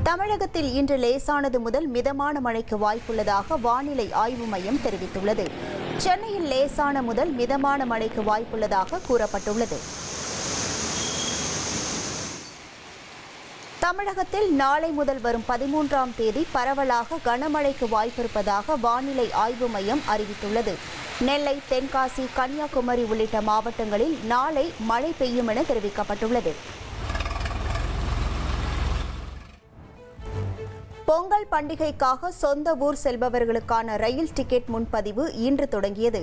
தமிழகத்தில் இன்று லேசானது முதல் மிதமான மழைக்கு வாய்ப்புள்ளதாக வானிலை ஆய்வு மையம் தெரிவித்துள்ளது. சென்னையில் லேசான முதல் மிதமான மழைக்கு வாய்ப்புள்ளதாக கூறப்பட்டுள்ளது. தமிழகத்தில் நாளை முதல் வரும் 13ஆம் தேதி பரவலாக கனமழைக்கு வாய்ப்பிருப்பதாக வானிலை ஆய்வு மையம் அறிவித்துள்ளது. நெல்லை, தென்காசி, கன்னியாகுமரி உள்ளிட்ட மாவட்டங்களில் நாளை மழை பெய்யும் என தெரிவிக்கப்பட்டுள்ளது. பொங்கல் பண்டிகைக்காக சொந்த ஊர் செல்பவர்களுக்கான ரயில் டிக்கெட் முன்பதிவு இன்று தொடங்கியது.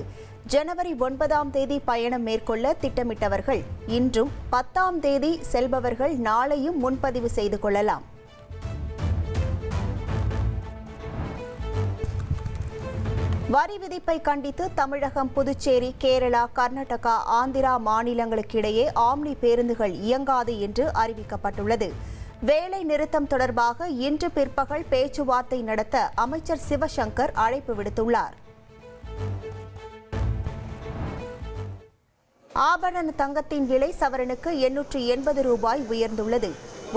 ஜனவரி 9ஆம் தேதி பயணம் மேற்கொள்ள திட்டமிட்டவர்கள் இன்றும், 10ஆம் தேதி செல்பவர்கள் நாளையும் முன்பதிவு செய்து கொள்ளலாம். வரி விதிப்பை கண்டித்து தமிழகம், புதுச்சேரி, கேரளா, கர்நாடகா, ஆந்திரா மாநிலங்களுக்கிடையே ஆம்னி பேருந்துகள் இயங்காது என்று அறிவிக்கப்பட்டுள்ளது. வேலை நிறுத்தம் தொடர்பாக இன்று பிற்பகல் பேச்சுவார்த்தை நடத்த அமைச்சர் சிவசங்கர் அழைப்பு விடுத்துள்ளார். ஆபரண தங்கத்தின் விலை சவரனுக்கு 880 ரூபாய் உயர்ந்துள்ளது.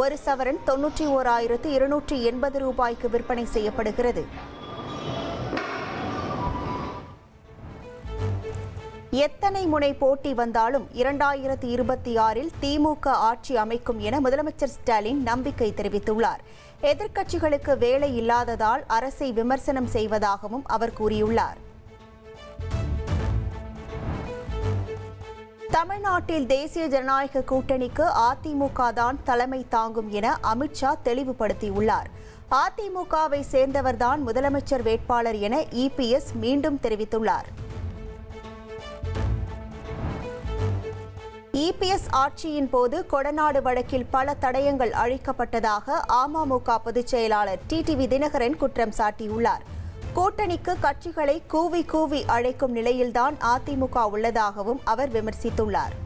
ஒரு சவரன் 91,280 ரூபாய்க்கு விற்பனை செய்யப்படுகிறது. எத்தனை முனை போட்டி வந்தாலும் 2026இல் திமுக ஆட்சி அமைக்கும் என முதலமைச்சர் ஸ்டாலின் நம்பிக்கை தெரிவித்துள்ளார். எதிர்க்கட்சிகளுக்கு வேலை இல்லாததால் அரசை விமர்சனம் செய்வதாகவும் அவர் கூறியுள்ளார். தமிழ்நாட்டில் தேசிய ஜனநாயக கூட்டணிக்கு அதிமுக தான் தலைமை தாங்கும் என அமித்ஷா தெளிவுபடுத்தியுள்ளார். அதிமுகவை சேர்ந்தவர்தான் முதலமைச்சர் வேட்பாளர் என இபிஎஸ் மீண்டும் தெரிவித்துள்ளார். இபிஎஸ் ஆட்சியின் போது கொடநாடு வழக்கில் பல தடயங்கள் அழிக்கப்பட்டதாக அமமுக பொதுச் செயலாளர் டிடிவி தினகரன் குற்றம் சாட்டியுள்ளார். கூட்டணிக்கு கட்சிகளை கூவி கூவி அழைக்கும் நிலையில்தான் அதிமுக உள்ளதாகவும் அவர் விமர்சித்துள்ளார்.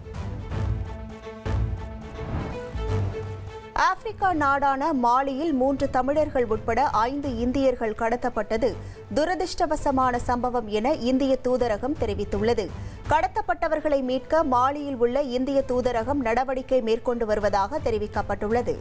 ஆப்பிரிக்கா நாடான மாலியில் 3 தமிழர்கள் உட்பட 5 இந்தியர்கள் கடத்தப்பட்டது துரதிருஷ்டவசமான சம்பவம் என இந்திய தூதரகம் தெரிவித்துள்ளது. கடத்தப்பட்டவர்களை மீட்க மாலியில் உள்ள இந்திய தூதரகம் நடவடிக்கை மேற்கொண்டு வருவதாக தெரிவிக்கப்பட்டுள்ளது.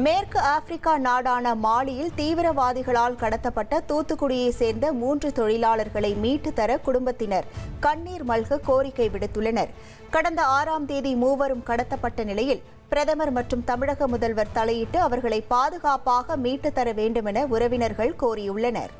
மேற்கு ஆப்பிரிக்கா நாடான மாலியில் தீவிரவாதிகளால் கடத்தப்பட்ட தூத்துக்குடியை சேர்ந்த 3 தொழிலாளர்களை மீட்டு தர குடும்பத்தினர் கண்ணீர் மல்க கோரிக்கை விடுத்துள்ளனர். கடந்த 6ஆம் தேதி மூவரும் கடத்தப்பட்ட நிலையில் பிரதமர் மற்றும் தமிழக முதல்வர் தலையிட்டு அவர்களை பாதுகாப்பாக மீட்டு தர வேண்டும் என உறவினர்கள் கோரியுள்ளனர்.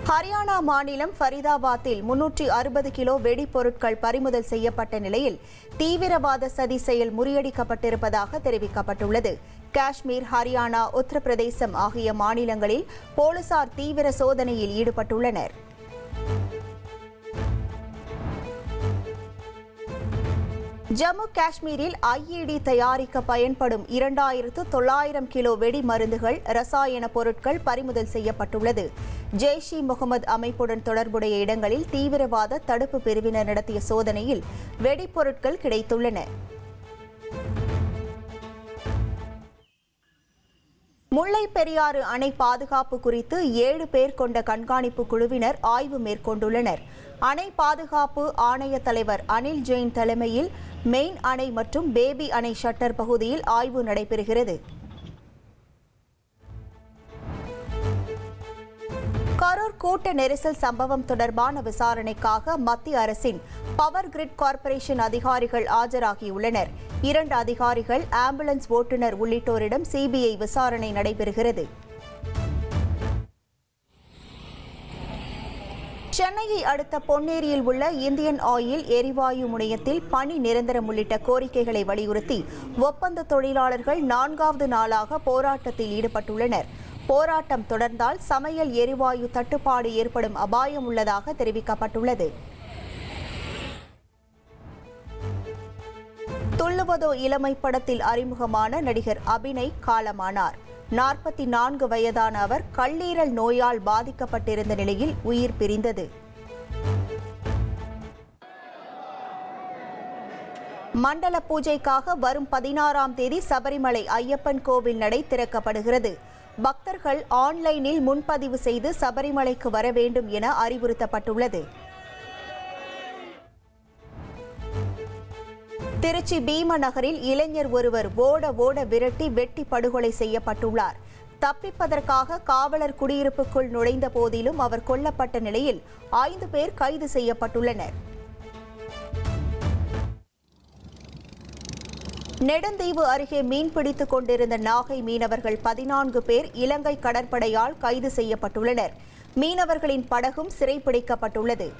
ஹரியானா மாநிலம் ஃபரிதாபாத்தில் 360 கிலோ வெடிப்பொருட்கள் பறிமுதல் செய்யப்பட்ட நிலையில் தீவிரவாத சதி செயல் முறியடிக்கப்பட்டிருப்பதாக தெரிவிக்கப்பட்டுள்ளது. காஷ்மீர், ஹரியானா, உத்தரப்பிரதேசம் ஆகிய மாநிலங்களில் போலீசார் தீவிர சோதனையில் ஈடுபட்டுள்ளனர். ஜம்மு காஷ்மீரில் ஐஇடி தயாரிக்க பயன்படும் 2900 கிலோ வெடி மருந்துகள், ரசாயன பொருட்கள் பறிமுதல் செய்யப்பட்டுள்ளது. ஜெய்ஷ் இ முகமது அமைப்புடன் தொடர்புடைய இடங்களில் தீவிரவாத தடுப்பு பிரிவினர் நடத்திய சோதனையில் வெடிப்பொருட்கள் கிடைத்துள்ளன. முல்லை பெரியாறு அணை பாதுகாப்பு குறித்து 7 பேர் கொண்ட கண்காணிப்பு குழுவினர் ஆய்வு மேற்கொண்டுள்ளனர். அணை பாதுகாப்பு ஆணைய தலைவர் அனில் ஜெயின் தலைமையில் மெயின் அணை மற்றும் பேபி அணை ஷட்டர் பகுதியில் ஆய்வு நடைபெறுகிறது. கரூர் கூட்ட நெரிசல் சம்பவம் தொடர்பான விசாரணைக்காக மத்திய அரசின் பவர் கிரிட் கார்ப்பரேஷன் அதிகாரிகள் ஆஜராகியுள்ளனர். 2 அதிகாரிகள், ஆம்புலன்ஸ் ஓட்டுநர் உள்ளிட்டோரிடம் சிபிஐ விசாரணை நடைபெறுகிறது. சென்னையை அடுத்த பொன்னேரியில் உள்ள இந்தியன் ஆயில் எரிவாயு முனையத்தில் பணி நிரந்தரம் உள்ளிட்ட கோரிக்கைகளை வலியுறுத்தி ஒப்பந்த தொழிலாளர்கள் 4வது நாளாக போராட்டத்தில் ஈடுபட்டுள்ளனர். போராட்டம் தொடர்ந்தால் சமையல் எரிவாயு தட்டுப்பாடு ஏற்படும் அபாயம் உள்ளதாக தெரிவிக்கப்பட்டுள்ளது. துள்ளுவதோ இளமை படத்தில் அறிமுகமான நடிகர் அபிநய் காலமானார். 44 வயதான அவர் கல்லீரல் நோயால் பாதிக்கப்பட்டிருந்த நிலையில் உயிர் பிரிந்தது. மண்டல பூஜைக்காக வரும் 16ஆம் தேதி சபரிமலை ஐயப்பன் கோவில் நடை திறக்கப்படுகிறது. பக்தர்கள் ஆன்லைனில் முன்பதிவு செய்து சபரிமலைக்கு வர வேண்டும் என அறிவுறுத்தப்பட்டுள்ளது. திருச்சி பீம நகரில் இளைஞர் ஒருவர் ஓட ஓட விரட்டி வெட்டி படுகொலை செய்யப்பட்டுள்ளார். தப்பிப்பதற்காக காவலர் குடியிருப்புக்குள் நுழைந்த போதிலும் அவர் கொல்லப்பட்ட நிலையில் 5 பேர் கைது செய்யப்பட்டுள்ளனர். நெடுந்தீவு அருகே மீன்பிடித்துக் கொண்டிருந்த நாகை மீனவர்கள் 14 பேர் இலங்கை கடற்படையால் கைது செய்யப்பட்டுள்ளனர். மீனவர்களின் படகும் சிறைப்பிடிக்கப்பட்டுள்ளது.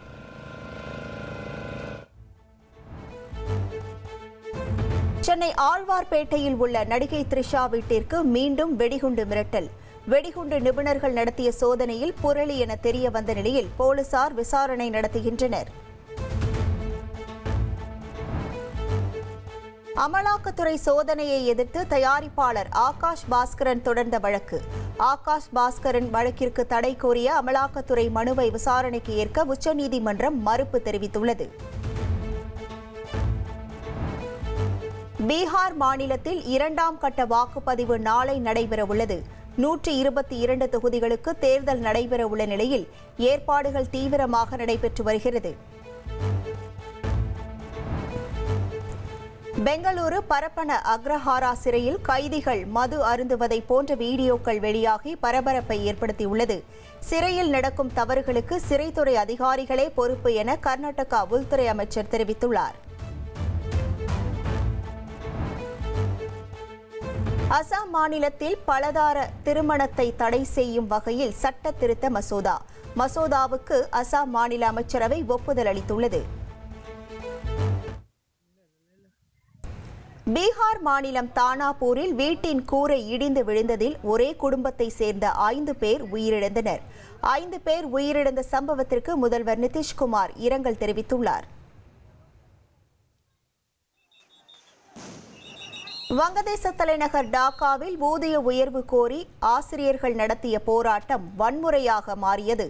சென்னை ஆழ்வார்பேட்டையில் உள்ள நடிகை த்ரிஷா வீட்டிற்கு மீண்டும் வெடிகுண்டு மிரட்டல். வெடிகுண்டு நிபுணர்கள் நடத்திய சோதனையில் புரளி என தெரிய வந்த நிலையில் போலீசார் விசாரணை நடத்துகின்றனர். அமலாக்கத்துறை சோதனையை எதிர்த்து தயாரிப்பாளர் ஆகாஷ் பாஸ்கரன் தொடர்ந்த வழக்கு. ஆகாஷ் பாஸ்கரன் வழக்கிற்கு தடை கோரிய அமலாக்கத்துறை மனுவை விசாரணைக்கு ஏற்க உச்சநீதிமன்றம் மறுப்பு தெரிவித்துள்ளது. பீகார் மாநிலத்தில் 2ஆம் கட்ட வாக்குப்பதிவு நாளை நடைபெறவுள்ளது. 122 தொகுதிகளுக்கு தேர்தல் நடைபெறவுள்ள நிலையில் ஏற்பாடுகள் தீவிரமாக நடைபெற்று வருகிறது. பெங்களூரு பரப்பன அக்ரஹாரா சிறையில் கைதிகள் மது அருந்துவதை போன்ற வீடியோக்கள் வெளியாகி பரபரப்பை ஏற்படுத்தியுள்ளது. சிறையில் நடக்கும் தவறுகளுக்கு சிறைத்துறை அதிகாரிகளே பொறுப்பு என கர்நாடகா உள்துறை அமைச்சர் தெரிவித்துள்ளார். அசாம் மாநிலத்தில் பலதார திருமணத்தை தடை செய்யும் வகையில் சட்ட திருத்த மசோதாவுக்கு அசாம் மாநில அமைச்சரவை ஒப்புதல் அளித்துள்ளது. பீகார் மாநிலம் தானாபூரில் வீட்டின் கூரை இடிந்து விழுந்ததில் ஒரே குடும்பத்தை சேர்ந்த 5 பேர் உயிரிழந்தனர். 5 பேர் உயிரிழந்த சம்பவத்திற்கு முதல்வர் நிதிஷ்குமார் இரங்கல் தெரிவித்துள்ளார். வங்கதேச தலைநகர் டாக்காவில் ஊதிய உயர்வு கோரி ஆசிரியர்கள் நடத்திய போராட்டம் வன்முறையாக மாறியது.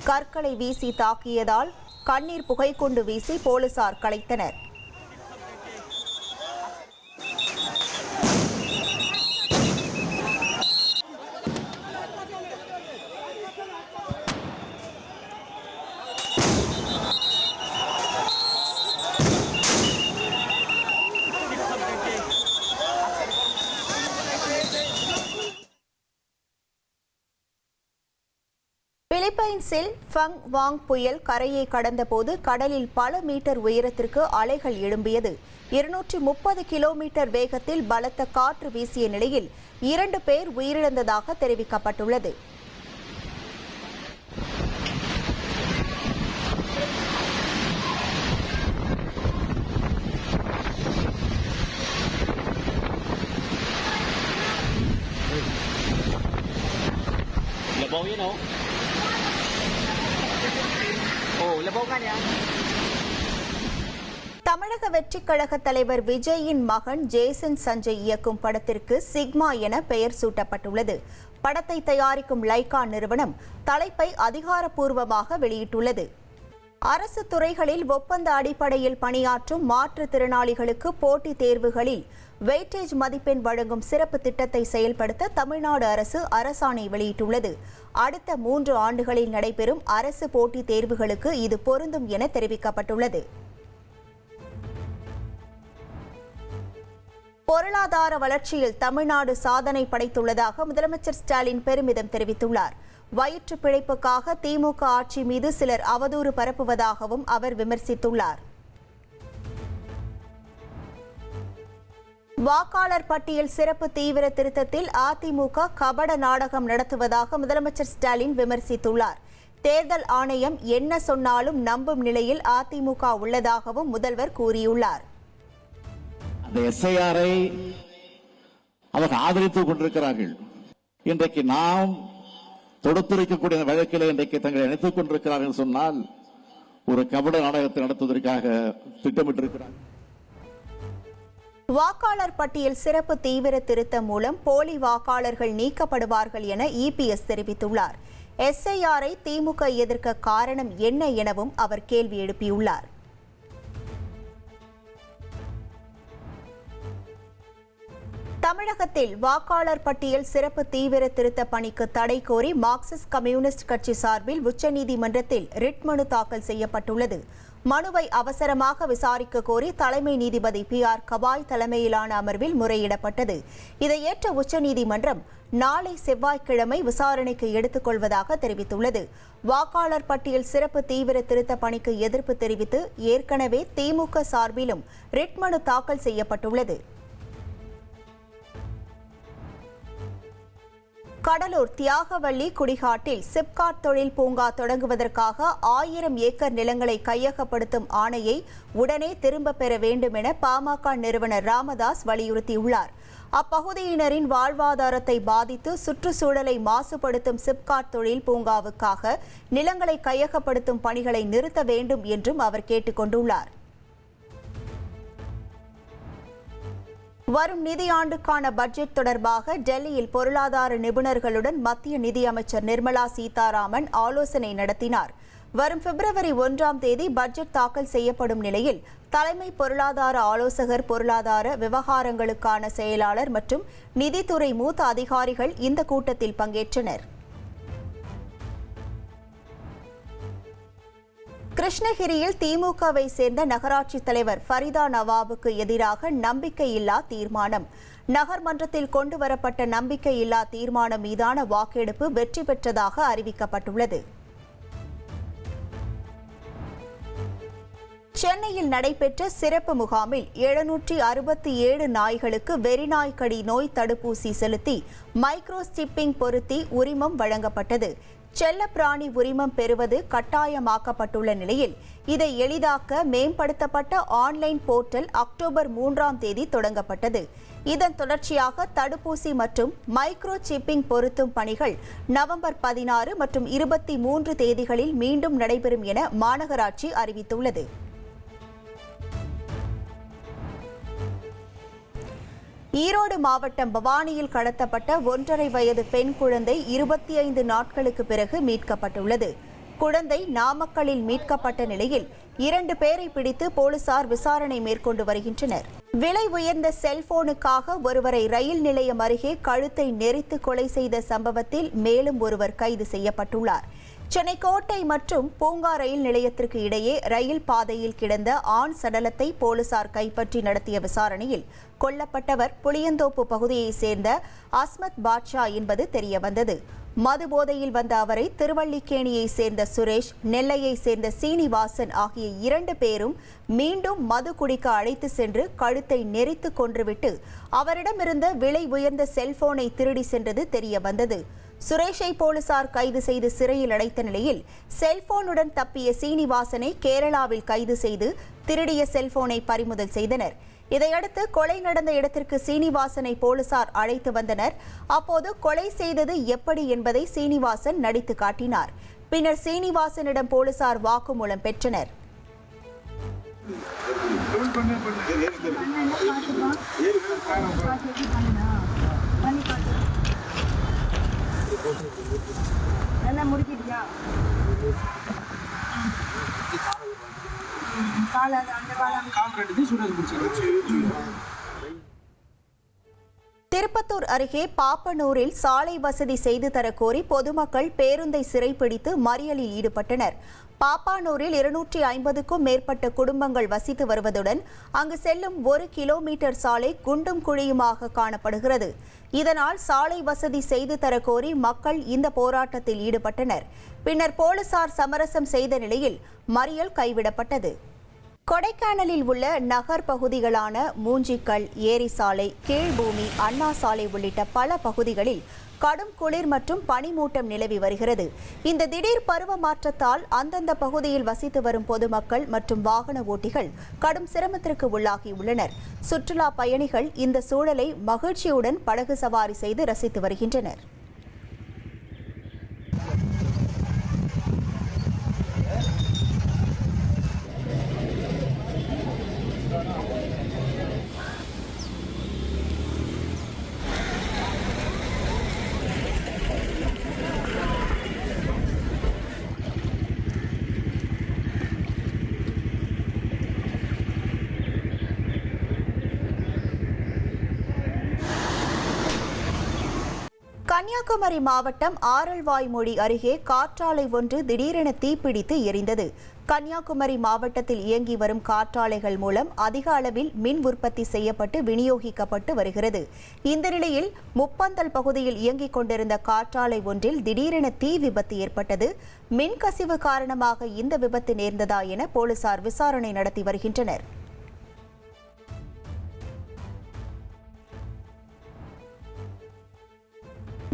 கற்களை வீசி தாக்கியதால் கண்ணீர் புகைக்குண்டு வீசி போலீசார் கலைத்தனர். பிலிப்பைன்ஸில் ஃபங் வாங் புயல் கரையை கடந்தபோது கடலில் பல மீட்டர் உயரத்திற்கு அலைகள் எழும்பியது. 230 கிலோமீட்டர் வேகத்தில் பலத்த காற்று வீசிய நிலையில் 2 பேர் உயிரிழந்ததாக தெரிவிக்கப்பட்டுள்ளது. தமிழக வெற்றிக் கழக தலைவர் விஜயின் மகன் ஜேசன் சஞ்சய் இயக்கும் படத்திற்கு சிக்மா என பெயர் சூட்டப்பட்டுள்ளது. படத்தை தயாரிக்கும் லைகா நிறுவனம் தலைப்பை அதிகாரப்பூர்வமாக வெளியிட்டுள்ளது. அரசு துறைகளில் ஒப்பந்த அடிப்படையில் பணியாற்றும் மாற்றுத்திறனாளிகளுக்கு போட்டித் தேர்வுகளில் வெயிட்டேஜ் மதிப்பெண் வழங்கும் சிறப்பு திட்டத்தை செயல்படுத்த தமிழ்நாடு அரசு அரசாணை வெளியிட்டுள்ளது. அடுத்த 3 ஆண்டுகளில் நடைபெறும் அரசு போட்டித் தேர்வுகளுக்கு இது பொருந்தும் என தெரிவிக்கப்பட்டுள்ளது. பொருளாதார வளர்ச்சியில் தமிழ்நாடு சாதனை படைத்துள்ளதாக முதலமைச்சர் ஸ்டாலின் பெருமிதம் தெரிவித்துள்ளார். வயிற்று பிழைப்புக்காக திமுக ஆட்சி மீது சிலர் அவதூறு பரப்புவதாகவும் அவர் விமர்சித்துள்ளார். வாக்காளர் பட்டியல் சிறப்பு தீவிர திருத்தத்தில் அதிமுக கபட நாடகம் நடத்துவதாக முதலமைச்சர் ஸ்டாலின் விமர்சித்துள்ளார். தேர்தல் ஆணையம் என்ன சொன்னாலும் நம்பும் நிலையில் அதிமுக உள்ளதாகவும் முதல்வர் கூறியுள்ளார். அந்த எஸ்ஐஆரை அவர்கள் ஆதரித்துக் கொண்டிருக்கிறார்கள். இன்றைக்கு நாம் தொடுத்திருக்கக்கூடிய வழக்கில் இன்றைக்கு தங்களை இணைத்துக் கொண்டிருக்கிறார்கள் சொன்னால் ஒரு கபட நாடகத்தை நடத்துவதற்காக திட்டமிட்டிருக்கிறார்கள். வாக்காளர் பட்டியல் சிறப்பு தீவிர திருத்தம் மூலம் போலி வாக்காளர்கள் நீக்கப்படுவார்கள் என இபிஎஸ் தெரிவித்துள்ளார். எஸ்ஐஆரை திமுக எதிர்க்க காரணம் என்ன எனவும் அவர் கேள்வி எழுப்பியுள்ளார். தமிழகத்தில் வாக்காளர் பட்டியல் சிறப்பு தீவிர திருத்த பணிக்கு தடை கோரி மார்க்சிஸ்ட் கம்யூனிஸ்ட் கட்சி சார்பில் உச்சநீதிமன்றத்தில் ரிட் மனு தாக்கல் செய்யப்பட்டுள்ளது. மனுவை அவசரமாக விசாரிக்க கோரி தலைமை நீதிபதி PR கபாய் தலைமையிலான அமர்வில் முறையிடப்பட்டது. இதை ஏற்ற உச்சநீதிமன்றம் நாளை செவ்வாய்க்கிழமை விசாரணைக்கு எடுத்துக் கொள்வதாக தெரிவித்துள்ளது. வாக்காளர் பட்டியல் சிறப்பு தீவிர திருத்த பணிக்கு எதிர்ப்பு தெரிவித்து ஏற்கனவே திமுக சார்பிலும் ரிட் மனு தாக்கல் செய்யப்பட்டுள்ளது. கடலூர் தியாகவள்ளி குடிகாட்டில் சிப்காட் தொழில் பூங்கா தொடங்குவதற்காக 1000 ஏக்கர் நிலங்களை கையகப்படுத்தும் ஆணையை உடனே திரும்பப் பெற வேண்டும் என பாமக நிறுவனர் ராமதாஸ் வலியுறுத்தியுள்ளார். அப்பகுதியினரின் வாழ்வாதாரத்தை பாதித்து சுற்றுச்சூழலை மாசுபடுத்தும் சிப்காட் தொழில் பூங்காவுக்காக நிலங்களை கையகப்படுத்தும் பணிகளை நிறுத்த வேண்டும் என்றும் அவர் கேட்டுக் கொண்டுள்ளார். வரும் நிதியாண்டுக்கான பட்ஜெட் தொடர்பாக டெல்லியில் பொருளாதார நிபுணர்களுடன் மத்திய நிதியமைச்சர் நிர்மலா சீதாராமன் ஆலோசனை நடத்தினார். வரும் பிப்ரவரி 1ஆம் தேதி பட்ஜெட் தாக்கல் செய்யப்படும் நிலையில் தலைமை பொருளாதார ஆலோசகர், பொருளாதார விவகாரங்களுக்கான செயலாளர் மற்றும் நிதித்துறை மூத்த அதிகாரிகள் இந்த கூட்டத்தில் பங்கேற்றனர். கிருஷ்ணகிரியில் திமுகவை சேர்ந்த நகராட்சி தலைவர் ஃபரிதா நவாபுக்கு எதிராக நம்பிக்கையில்லா தீர்மானம். நகர்மன்றத்தில் கொண்டுவரப்பட்ட நம்பிக்கையில்லா தீர்மானம் மீதான வாக்கெடுப்பு வெற்றி பெற்றதாக அறிவிக்கப்பட்டுள்ளது. சென்னையில் நடைபெற்ற சிறப்பு முகாமில் 767 நாய்களுக்கு வெறிநாய்க்கடி நோய் தடுப்பூசி செலுத்தி மைக்ரோ சிப்பிங் பொருத்தி உரிமம் வழங்கப்பட்டது. செல்லப்பிராணி உரிமம் பெறுவது கட்டாயமாக்கப்பட்டுள்ள நிலையில் இதை எளிதாக்க மேம்படுத்தப்பட்ட ஆன்லைன் போர்ட்டல் அக்டோபர் 3ஆம் தேதி தொடங்கப்பட்டது. இதன் தொடர்ச்சியாக தடுப்பூசி மற்றும் மைக்ரோ சிப்பிங் பொருத்தும் பணிகள் நவம்பர் 16 மற்றும் 23 தேதிகளில் மீண்டும் நடைபெறும் என மாநகராட்சி அறிவித்துள்ளது. ஈரோடு மாவட்டம் பவானியில் கடத்தப்பட்ட 1.5 வயது பெண் குழந்தை 25 நாட்களுக்கு பிறகு மீட்கப்பட்டுள்ளது. குழந்தை நாமக்கல்லில் மீட்கப்பட்ட நிலையில் 2 பேரை பிடித்து போலீசார் விசாரணை மேற்கொண்டு வருகின்றனர். விலை உயர்ந்த செல்போனுக்காக ஒருவரை ரயில் நிலையம் அருகே கழுத்தை நெரித்து கொலை செய்த சம்பவத்தில் மேலும் ஒருவர் கைது செய்யப்பட்டுள்ளார். சென்னை கோட்டை மற்றும் பூங்கா ரயில் நிலையத்திற்கு இடையே ரயில் பாதையில் கிடந்த ஆண் சடலத்தை போலீசார் கைப்பற்றி நடத்திய விசாரணையில் கொல்லப்பட்டவர் புளியந்தோப்பு பகுதியைச் சேர்ந்த அஸ்மத் பாட்ஷா என்பது தெரியவந்தது. மது போதையில் வந்த அவரை திருவல்லிக்கேணியைச் சேர்ந்த சுரேஷ், நெல்லையைச் சேர்ந்த சீனிவாசன் ஆகிய 2 பேரும் மீண்டும் மது குடிக்க அழைத்து சென்று கழுத்தை நெரித்து கொன்றுவிட்டு அவரிடமிருந்த விலை உயர்ந்த செல்போனை திருடி சென்றது தெரியவந்தது. சுரேஷை போலீசார் கைது செய்து சிறையில் அடைத்த நிலையில் செல்போனுடன் தப்பிய சீனிவாசனை கேரளாவில் கைது செய்து திருடிய செல்போனை பறிமுதல் செய்தனர். இதையடுத்து கொலை நடந்த இடத்திற்கு சீனிவாசனை போலீசார் அழைத்து வந்தனர். அப்போது கொலை செய்தது எப்படி என்பதை சீனிவாசன் நடித்து காட்டினார். பின்னர் சீனிவாசனிடம் போலீசார் வாக்குமூலம் பெற்றனர். திருப்பத்தூர் அருகே பாப்பனூரில் சாலை வசதி செய்து தரக்கோரி பொதுமக்கள் பேருந்தை சிறைப்பிடித்து மறியலில் ஈடுபட்டனர். பாப்பானூரில் 250க்கும் மேற்பட்ட குடும்பங்கள் வசித்து வருவதுடன் அங்கு செல்லும் 1 கிலோமீட்டர் சாலை குண்டும் குழியுமாக காணப்படுகிறது. இதனால் சாலை வசதி செய்து தரக்கோரி மக்கள் இந்த போராட்டத்தில் ஈடுபட்டனர். பின்னர் போலீசார் சமரசம் செய்த நிலையில் மறியல் கைவிடப்பட்டது. கொடைக்கானலில் உள்ள நகர் பகுதிகளான மூஞ்சிக்கல், ஏரி சாலை, கீழ்பூமி, அண்ணா சாலை உள்ளிட்ட பல பகுதிகளில் கடும் குளிர் மற்றும் பனிமூட்டம் நிலவி வருகிறது. இந்த திடீர் பருவ மாற்றத்தால் அந்தந்த பகுதியில் வசித்து வரும் பொதுமக்கள் மற்றும் வாகன ஓட்டிகள் கடும் சிரமத்திற்கு உள்ளாகியுள்ளனர். சுற்றுலா பயணிகள் இந்த சூழலை மகிழ்ச்சியுடன் படகு சவாரி செய்து ரசித்து வருகின்றனர். கன்னியாகுமரி மாவட்டம் ஆரல்வாய்மொழி அருகே காற்றாலை ஒன்று திடீரென தீப்பிடித்து எரிந்தது. கன்னியாகுமரி மாவட்டத்தில் இயங்கி வரும் காற்றாலைகள் மூலம் அதிக அளவில் மின் உற்பத்தி செய்யப்பட்டு விநியோகிக்கப்பட்டு வருகிறது. இந்த நிலையில் முப்பந்தல் பகுதியில் இயங்கிக் கொண்டிருந்த காற்றாலை ஒன்றில் திடீரென தீ விபத்து ஏற்பட்டது. மின்கசிவு காரணமாக இந்த விபத்து நேர்ந்ததா என போலீசார் விசாரணை நடத்தி வருகின்றனர்.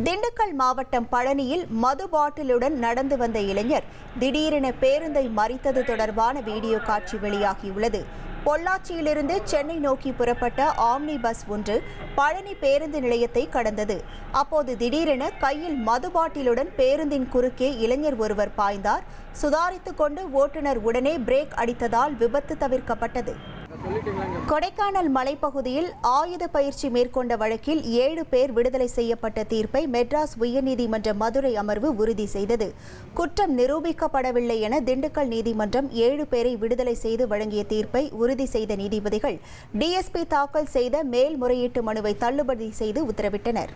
திண்டுக்கல் மாவட்டம் பழனியில் மது பாட்டிலுடன் நடந்து வந்த இளைஞர் திடீரென பேருந்தை மறித்தது தொடர்பான வீடியோ காட்சி வெளியாகியுள்ளது. பொள்ளாச்சியிலிருந்து சென்னை நோக்கி புறப்பட்ட ஆம்னி பஸ் ஒன்று பழனி பேருந்து நிலையத்தை கடந்தது. அப்போது திடீரென கையில் மது பாட்டிலுடன் பேருந்தின் குறுக்கே இளைஞர் ஒருவர் பாய்ந்தார். சுதாரித்துக் கொண்டு ஓட்டுநர் உடனே பிரேக் அடித்ததால் விபத்து தவிர்க்கப்பட்டது. கொடைக்கானல் மலைப்பகுதியில் ஆயுத பயிற்சி மேற்கொண்ட வழக்கில் 7 பேர் விடுதலை செய்யப்பட்ட தீர்ப்பை மெட்ராஸ் உயர்நீதிமன்ற மதுரை அமர்வு உறுதி செய்தது. குற்றம் நிரூபிக்கப்படவில்லை என திண்டுக்கல் நீதிமன்றம் 7 பேரை விடுதலை செய்து வழங்கிய தீர்ப்பை உறுதி செய்த நீதிபதிகள் டிஎஸ்பி தாக்கல் செய்த மேல்முறையீட்டு மனுவை தள்ளுபடி செய்து உத்தரவிட்டனர்.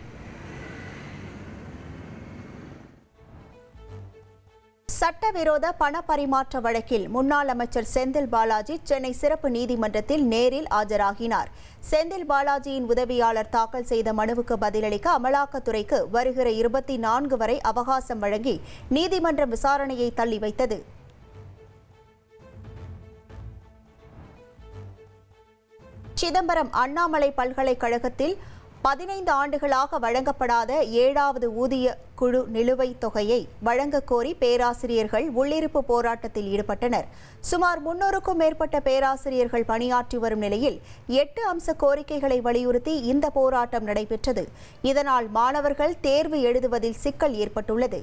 சட்டவிரோத பண பரிமாற்ற வழக்கில் முன்னாள் அமைச்சர் செந்தில் பாலாஜி சென்னை சிறப்பு நீதிமன்றத்தில் நேரில் ஆஜராகினார். செந்தில் பாலாஜியின் உதவியாளர் தாக்கல் செய்த மனுவுக்கு பதிலளிக்க அமலாக்கத்துறைக்கு வருகிற 24 வரை அவகாசம் வழங்கி நீதிமன்றம் விசாரணையை தள்ளி வைத்தது. சிதம்பரம் அண்ணாமலை பல்கலைக்கழகத்தில் 15 ஆண்டுகளாக வழங்கப்படாத 7வது ஊதிய குழு நிலுவைத் தொகையை வழங்கக் கோரி பேராசிரியர்கள் உள்ளிருப்பு போராட்டத்தில் ஈடுபட்டனர். சுமார் 300க்கும் மேற்பட்ட பேராசிரியர்கள் பணியாற்றி வரும் நிலையில் 8 அம்ச கோரிக்கைகளை வலியுறுத்தி இந்த போராட்டம் நடைபெற்றது. இதனால் மாணவர்கள் தேர்வு எழுதுவதில் சிக்கல் ஏற்பட்டுள்ளது.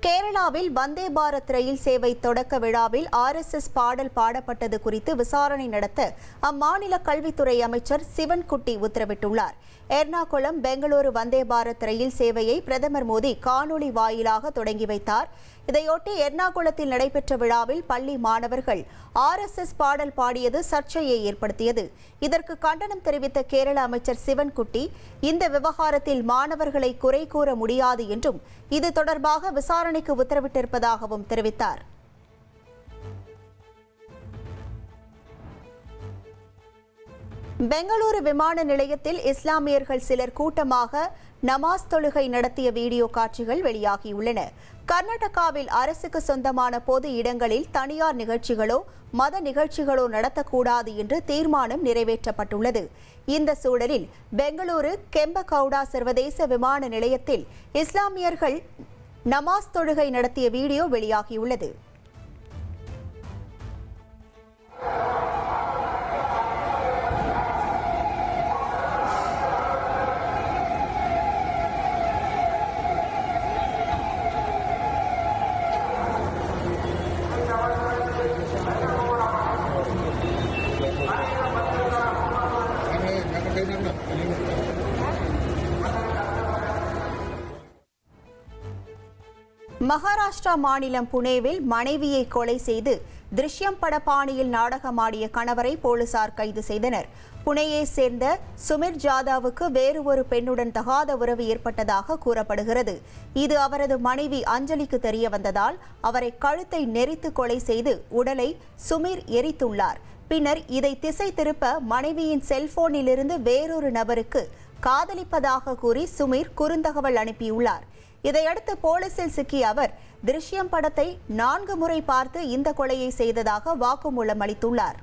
கேரளாவில் வந்தே பாரத் ரயில் சேவை தொடக்க விழாவில் RSS பாடல் பாடப்பட்டது குறித்து விசாரணை நடத்த அம்மாநில கல்வித்துறை அமைச்சர் சிவன்குட்டி உத்தரவிட்டுள்ளார். எர்ணாகுளம் பெங்களூரு வந்தே பாரத் ரயில் சேவையை பிரதமர் மோடி காணொலி வாயிலாக தொடங்கி வைத்தார். இதையொட்டி எர்ணாகுளத்தில் நடைபெற்ற விழாவில் பள்ளி மாணவர்கள் RSS பாடல் பாடியது சர்ச்சையை ஏற்படுத்தியது. இதற்கு கண்டனம் தெரிவித்த கேரள அமைச்சர் சிவன்குட்டி இந்த விவகாரத்தில் மாணவர்களை குறை கூற முடியாது என்றும் இது தொடர்பாக விசாரணைக்கு உத்தரவிட்டிருப்பதாகவும் தெரிவித்தார். பெங்களூரு விமான நிலையத்தில் இஸ்லாமியர்கள் சிலர் கூட்டமாக நமாஸ் தொழுகை நடத்திய வீடியோ காட்சிகள் வெளியாகியுள்ளன. கர்நாடகாவில் அரசுக்கு சொந்தமான பொது இடங்களில் தனியார் நிகழ்ச்சிகளோ மத நிகழ்ச்சிகளோ நடத்தக்கூடாது என்று தீர்மானம் நிறைவேற்றப்பட்டுள்ளது. இந்த சூழலில் பெங்களூரு கெம்பகவுடா சர்வதேச விமான நிலையத்தில் இஸ்லாமியர்கள் நமாஸ் தொழுகை நடத்திய வீடியோ வெளியாகியுள்ளது. மகாராஷ்டிரா மாநிலம் புனேவில் மனைவியை கொலை செய்து திருஷ்யம் பட பாணியில் நாடகமாடிய கணவரை போலீசார் கைது செய்தனர். புனேயை சேர்ந்த சுமிர் ஜாதவுக்கு வேறு ஒரு பெண்ணுடன் தகாத உறவு ஏற்பட்டதாக கூறப்படுகிறது. இது அவரது மனைவி அஞ்சலிக்கு தெரிய வந்ததால் அவரை கழுத்தை நெரித்து கொலை செய்து உடலை சுமிர் எரித்துள்ளார். பின்னர் இதை திசை திருப்ப மனைவியின் செல்போனிலிருந்து வேறொரு நபருக்கு காதலிப்பதாக கூறி சுமிர் குறுந்தகவல் அனுப்பியுள்ளார். இதையடுத்து போலீசில் சிக்கிய அவர் திருஷ்யம் படத்தை 4 முறை பார்த்து இந்த கொலையை செய்ததாக வாக்குமூலம் அளித்துள்ளார்.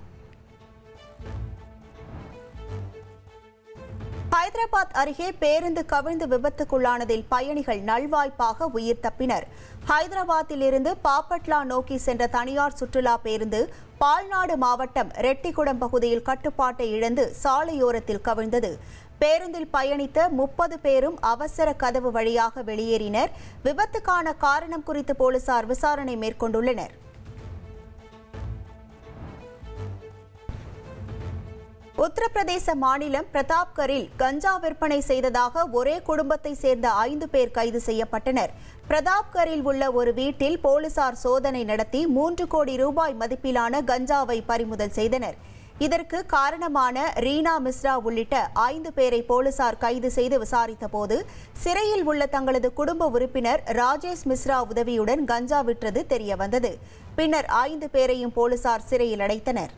ஹைதராபாத் அருகே பேருந்து கவிழ்ந்து விபத்துக்குள்ளானதில் பயணிகள் நல்வாய்ப்பாக உயிர் தப்பினர். ஹைதராபாத்திலிருந்து பாப்பட்லா நோக்கி சென்ற தனியார் சுற்றுலா பேருந்து பால்நாடு மாவட்டம் ரெட்டிக்குடம் பகுதியில் கட்டுப்பாட்டை இழந்து சாலையோரத்தில் கவிழ்ந்தது. பேருந்தில் பயணித்த 30 பேரும் அவசர கதவு வழியாக வெளியேறினர். விபத்துக்கான காரணம் குறித்து போலீசார் விசாரணை மேற்கொண்டுள்ளனர். உத்தரப்பிரதேச மாநிலம் பிரதாப்கரில் கஞ்சா விற்பனை செய்ததாக ஒரே குடும்பத்தை சேர்ந்த 5 பேர் கைது செய்யப்பட்டனர். பிரதாப்கரில் உள்ள ஒரு வீட்டில் போலீசார் சோதனை நடத்தி 3 கோடி ரூபாய் மதிப்பிலான கஞ்சாவை பறிமுதல் செய்தனர். இதற்கு காரணமான ரீனா மிஸ்ரா உள்ளிட்ட 5 பேரை போலீசார் கைது செய்து விசாரித்த போது சிறையில் உள்ள தங்களது குடும்ப உறுப்பினர் ராஜேஷ் மிஸ்ரா உதவியுடன் கஞ்சா விற்றது தெரியவந்தது. பின்னர் 5 பேரையும் போலீசார் சிறையில் அடைத்தனர்.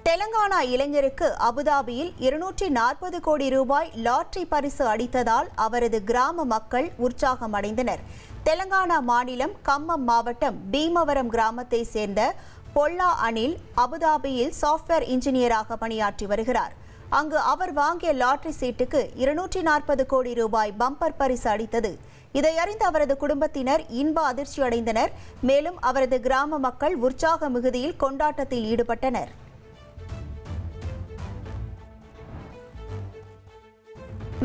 தெலங்கானா இளைஞருக்கு அபுதாபியில் 240 கோடி ரூபாய் லாட்டரி பரிசு அடித்ததால் அவரது கிராம மக்கள் உற்சாகம் அடைந்தனர். தெலங்கானா மாநிலம் கம்மம் மாவட்டம் பீமவரம் கிராமத்தை சேர்ந்த பொல்லா அனில் அபுதாபியில் சாஃப்ட்வேர் இன்ஜினியராக பணியாற்றி வருகிறார். அங்கு அவர் வாங்கிய லாட்டரி சீட்டுக்கு 240 கோடி ரூபாய் பம்பர் பரிசு அடித்தது. இதை அறிந்த அவரது குடும்பத்தினர் இன்ப அதிர்ச்சி அடைந்தனர். மேலும் அவரது கிராம மக்கள் உற்சாக மிகுதியில் கொண்டாட்டத்தில் ஈடுபட்டனர்.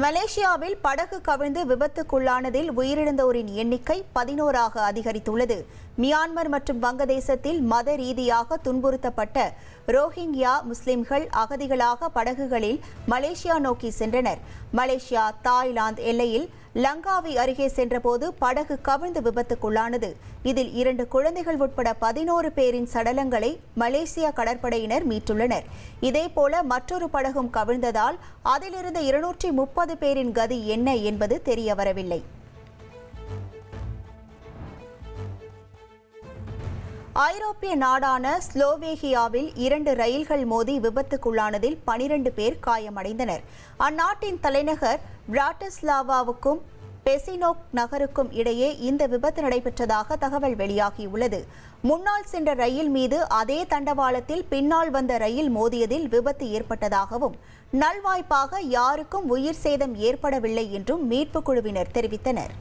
மலேசியாவில் படகு கவிழ்ந்து விபத்துக்குள்ளானதில் உயிரிழந்தோரின் எண்ணிக்கை 11ஆக அதிகரித்துள்ளது. மியான்மர் மற்றும் வங்கதேசத்தில் மத ரீதியாக துன்புறுத்தப்பட்ட ரோஹிங்யா முஸ்லிம்கள் அகதிகளாக படகுகளில் மலேசியா நோக்கி சென்றனர். மலேசியா தாய்லாந்து எல்லையில் லங்காவி அருகே சென்றபோது படகு கவிழ்ந்து விபத்துக்குள்ளானது. இதில் 2 குழந்தைகள் உட்பட 11 பேரின் சடலங்களை மலேசிய கடற்படையினர் மீட்டுள்ளனர். இதேபோல மற்றொரு படகும் கவிழ்ந்ததால் அதிலிருந்த 230 பேரின் கதி என்ன என்பது தெரியவரவில்லை. ஐரோப்பிய நாடான ஸ்லோவேகியாவில் 2 ரயில்கள் மோதி விபத்துக்குள்ளானதில் 12 பேர் காயமடைந்தனர். அந்நாட்டின் தலைநகர் பிராட்டிஸ்லாவாவுக்கும் பெசினோக் நகருக்கும் இடையே இந்த விபத்து நடைபெற்றதாக தகவல் வெளியாகியுள்ளது. முன்னால் சென்ற ரயில் மீது அதே தண்டவாளத்தில் பின்னால் வந்த ரயில் மோதியதில் விபத்து ஏற்பட்டதாகவும் நல்வாய்ப்பாக யாருக்கும் உயிர் சேதம் ஏற்படவில்லை என்றும் மீட்புக் குழுவினர் தெரிவித்தனர்.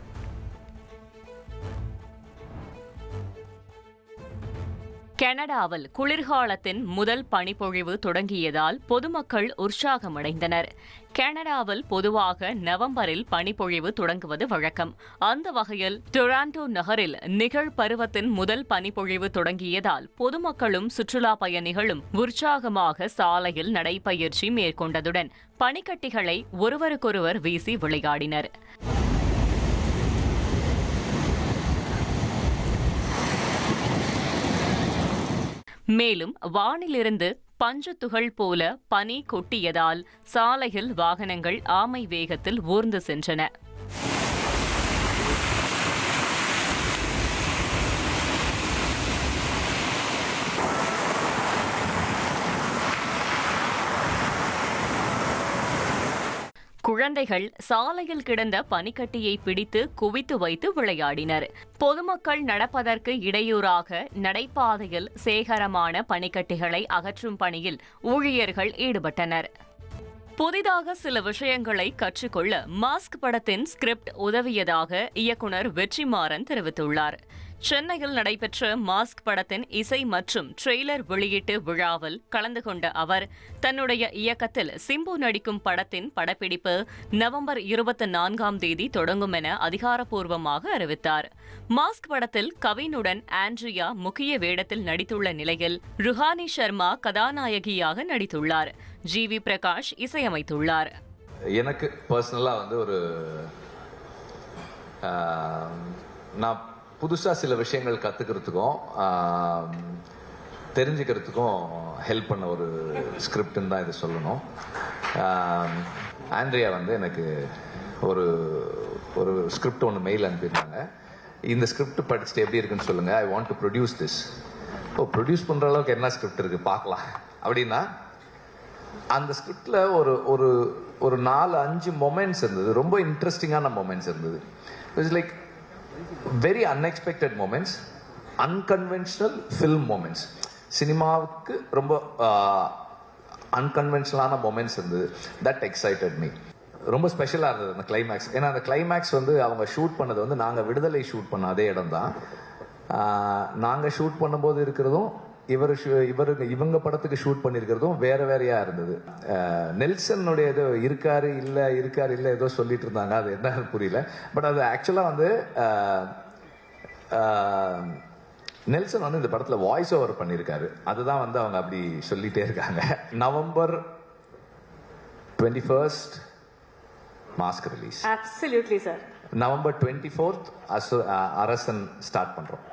கனடாவில் குளிர்காலத்தின் முதல் பனிப்பொழிவு தொடங்கியதால் பொதுமக்கள் உற்சாகமடைந்தனர். கனடாவில் பொதுவாக நவம்பரில் பனிப்பொழிவு தொடங்குவது வழக்கம். அந்த வகையில் டொராண்டோ நகரில் நிகழ் பருவத்தின் முதல் பனிப்பொழிவு தொடங்கியதால் பொதுமக்களும் சுற்றுலா பயணிகளும் உற்சாகமாக சாலையில் நடைபயிற்சி மேற்கொண்டதுடன் பனிக்கட்டிகளை ஒருவருக்கொருவர் வீசி விளையாடினர். மேலும் வானிலிருந்து பஞ்சு துகள் போல பனி கொட்டியதால் சாலையில் வாகனங்கள் ஆமை வேகத்தில் ஊர்ந்து சென்றன. குழந்தைகள் சாலையில் கிடந்த பனிக்கட்டியை பிடித்து குவித்து வைத்து விளையாடினர். பொதுமக்கள் நடப்பதற்கு இடையூறாக நடைபாதையில் சேகரமான பனிக்கட்டிகளை அகற்றும் பணியில் ஊழியர்கள் ஈடுபட்டனர். புதிதாக சில விஷயங்களை கற்றுக்கொள்ள மாஸ்க் படத்தின் ஸ்கிரிப்ட் உதவியதாக இயக்குனர் வெற்றிமாறன் தெரிவித்துள்ளார். சென்னையில் நடைபெற்ற மாஸ்க் படத்தின் இசை மற்றும் ட்ரெய்லர் வெளியீட்டு விழாவில் கலந்து கொண்ட அவர் தன்னுடைய இயக்கத்தில் சிம்பு நடிக்கும் படத்தின் படப்பிடிப்பு நவம்பர் 24ஆம் தேதி தொடங்கும் என அதிகாரப்பூர்வமாக அறிவித்தார். மாஸ்க் படத்தில் கவினுடன் ஆண்ட்ரியா முக்கிய வேடத்தில் நடித்துள்ள நிலையில் ருஹானி சர்மா கதாநாயகியாக நடித்துள்ளார். ஜிவி பிரகாஷ் இசையமைத்துள்ளார். எனக்கு பர்சனலா ஒரு நான் புதுசாக சில விஷயங்கள் கற்றுக்கிறதுக்கும் தெரிஞ்சுக்கிறதுக்கும் ஹெல்ப் பண்ண ஒரு ஸ்கிரிப்டுன்னு தான் இது சொல்லணும். ஆண்ட்ரியா எனக்கு ஒரு ஒரு ஸ்கிரிப்ட் ஒன்று மெயில் அனுப்பியிருந்தாங்க. இந்த ஸ்கிரிப்ட் படிச்சுட்டு எப்படி இருக்குன்னு சொல்லுங்கள், I want to produce this. Produce பண்ணுற அளவுக்கு என்ன ஸ்கிரிப்ட் இருக்குது பார்க்கலாம் அப்படின்னா, அந்த ஸ்கிரிப்டில் ஒரு ஒரு 4-5 மொமெண்ட்ஸ் இருந்தது. ரொம்ப இன்ட்ரெஸ்டிங்கான மொமெண்ட்ஸ் இருந்தது. It's like very unexpected moments, unconventional film moments. சினிமாவுக்கு ரொம்ப அன்கன்வென்ஷனலான மொமெண்ட்ஸ் இருந்தது. That excited me. ரொம்ப ஸ்பெஷலாக இருந்தது அந்த கிளைமேக்ஸ். ஏன்னா அந்த கிளைமேக்ஸ் அவங்க ஷூட் பண்ணது நாங்கள் விடுதலை ஷூட் பண்ண அதே இடம் தான். நாங்கள் ஷூட் பண்ணும்போது இருக்கிறதும் இவங்க படத்துக்கு ஷூட் பண்ணியிருக்கிறதும் வேறையா இருந்தது. நெல்சனுடைய ஏதோ இருக்காரு இல்லை ஏதோ சொல்லிட்டு இருந்தாங்க, அது என்ன புரியல. பட் அது ஆக்சுவலாக நெல்சன் இந்த படத்துல வாய்ஸ் ஓவர் பண்ணியிருக்காரு. அதுதான் அவங்க அப்படி சொல்லிட்டே இருக்காங்க. November 21st mask release. Absolutely, sir. November 24th அரசன் ஸ்டார்ட் பண்றோம்.